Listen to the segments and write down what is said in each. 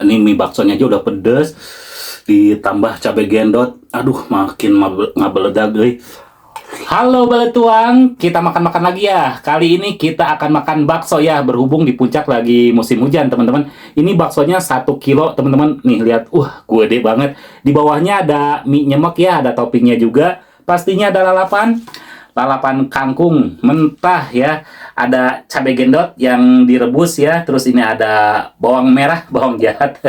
Ini mie baksonya aja udah pedes, ditambah cabai gendot. Aduh, makin ngabeledag euy. Halo Baletuang, kita makan-makan lagi ya. Kali ini kita akan makan bakso ya, berhubung di puncak lagi musim hujan teman-teman. Ini baksonya 1 kilo teman-teman. Nih lihat, gede banget. Di bawahnya ada mie nyemek ya, ada toppingnya juga. Pastinya ada lalapan kangkung mentah ya, ada cabai gendot yang direbus ya, terus ini ada bawang merah, bawang jahat.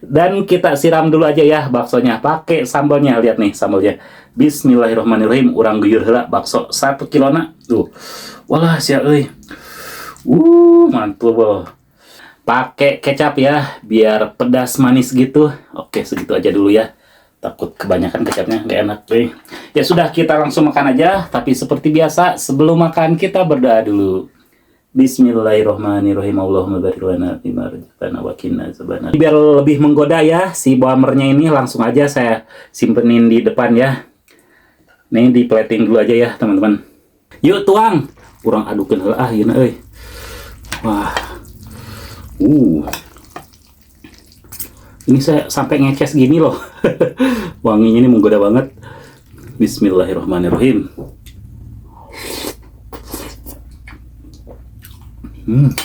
Dan kita siram dulu aja ya baksonya pakai sambalnya. Lihat nih sambalnya. Bismillahirrahmanirrahim. Urang guyur heula bakso 1 kilona tuh. Walah sia euy. Mantul. Pakai kecap ya biar pedas manis gitu. Oke, segitu aja dulu ya. Takut kebanyakan kecapnya nggak enak tuh. Ya sudah, kita langsung makan aja. Tapi seperti biasa, sebelum makan kita berdoa dulu. Bismillahirrahmanirrahim. Allahumma barik lana fima razaqtana wa qina adzabannar. Biar lebih menggoda ya si bombernya ini, langsung aja saya simpenin di depan ya. Nih di plating dulu aja ya teman-teman. Yuk tuang. Kurang adukeun heula ieu euy. Wah. Ini saya sampai ngeces gini loh. Wanginya ini menggoda banget. Bismillahirrahmanirrahim. Hmm.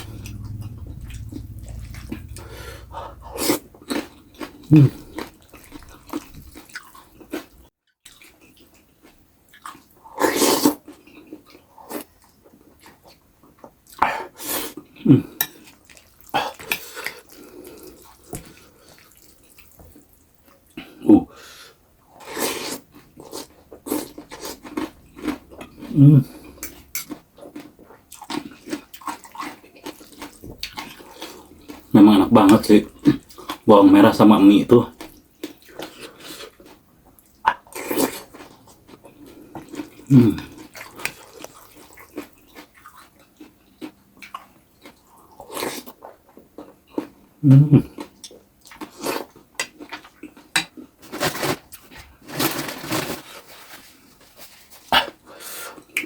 Memang enak banget sih bawang merah sama mie itu.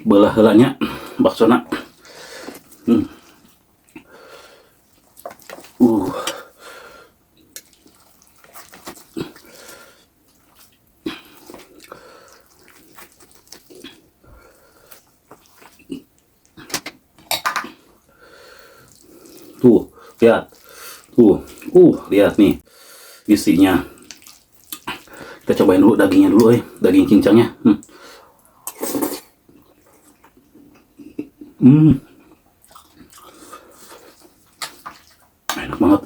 Belah helanya baksona. Tuh, lihat. Lihat nih isinya. Kita cobain dulu dagingnya dulu, daging cincangnya. Enak banget.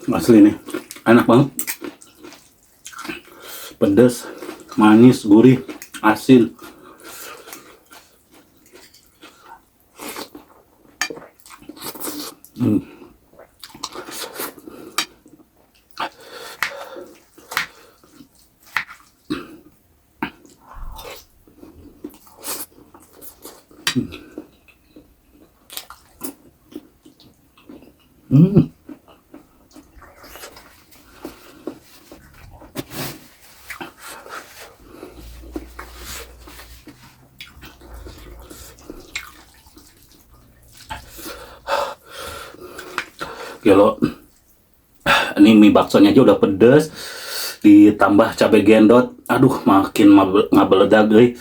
Asli nih, enak banget. Pedas, manis, gurih, asin. Kalau ini mie baksonya aja udah pedes, ditambah cabai gendot, aduh makin ngabeledag euy.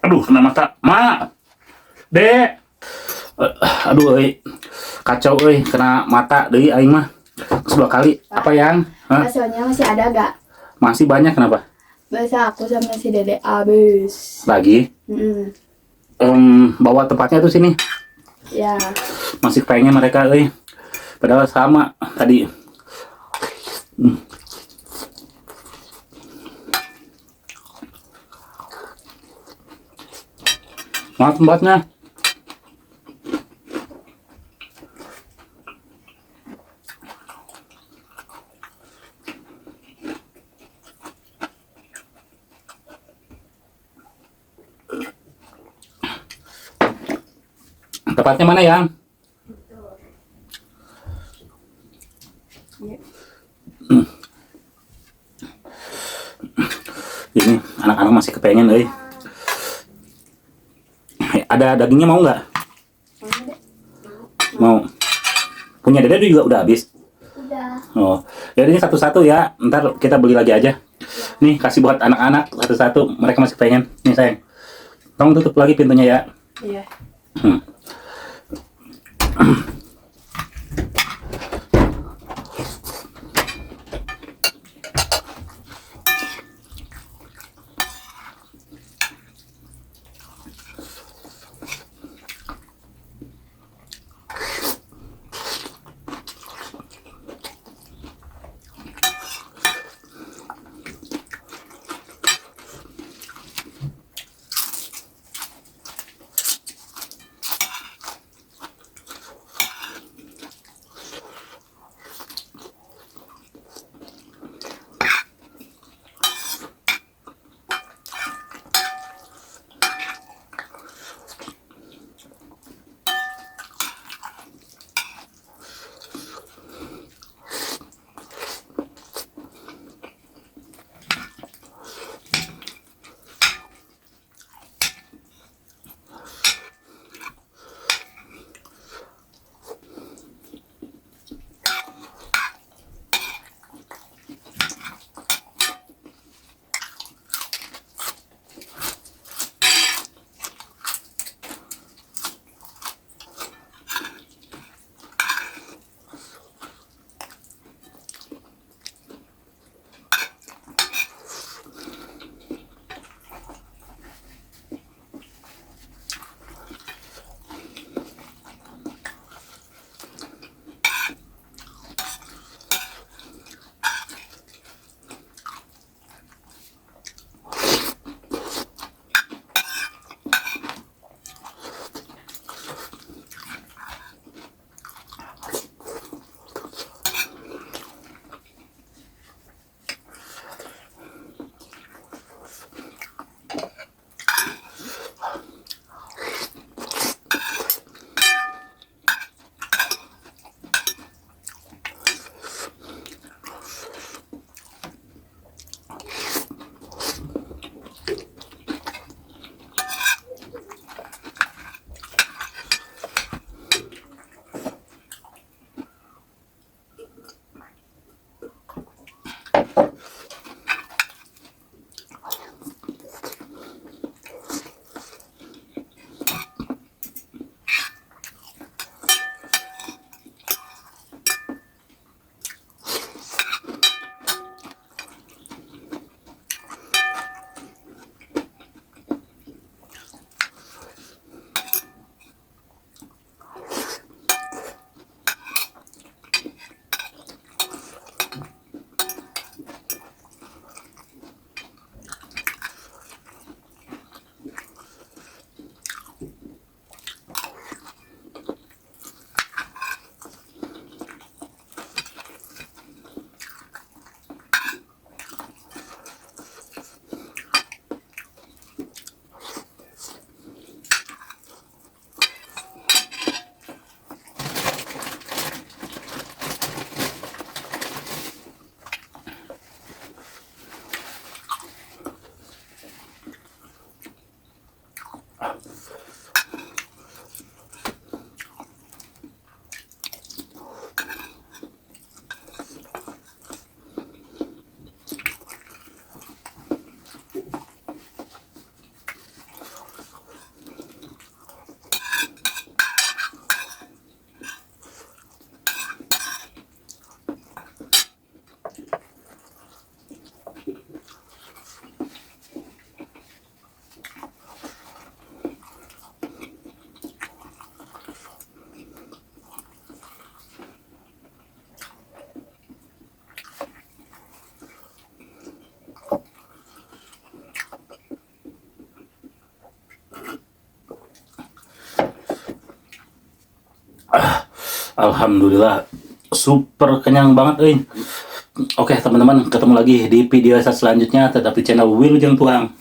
Aduh, kena mata. Ma, Dek. Aduh, kacau, kena mata deui aing mah. Sebelah kali. Pak, Apa yang? Hah? baksonya masih ada gak? Masih banyak kenapa? Bakso aku sama si Dede habis. Lagi? Bawa tempatnya tuh sini. Ya, Masih pengen mereka, padahal sama tadi. Mana tempatnya? Tempatnya mana ya? Ini anak-anak masih kepengen, Ada dagingnya mau nggak? Mau. Punya Dede juga udah habis. udah. Oh, jadi ini satu-satu ya. Ntar kita beli lagi aja. Nih kasih buat anak-anak satu-satu. Mereka masih pengen. Nih sayang. Tolong tutup lagi pintunya ya. Iya. Hmm. Alhamdulillah, super kenyang banget, euy. Oke, teman-teman, ketemu lagi di video selanjutnya. Tetap di channel Wilujeng Tuang.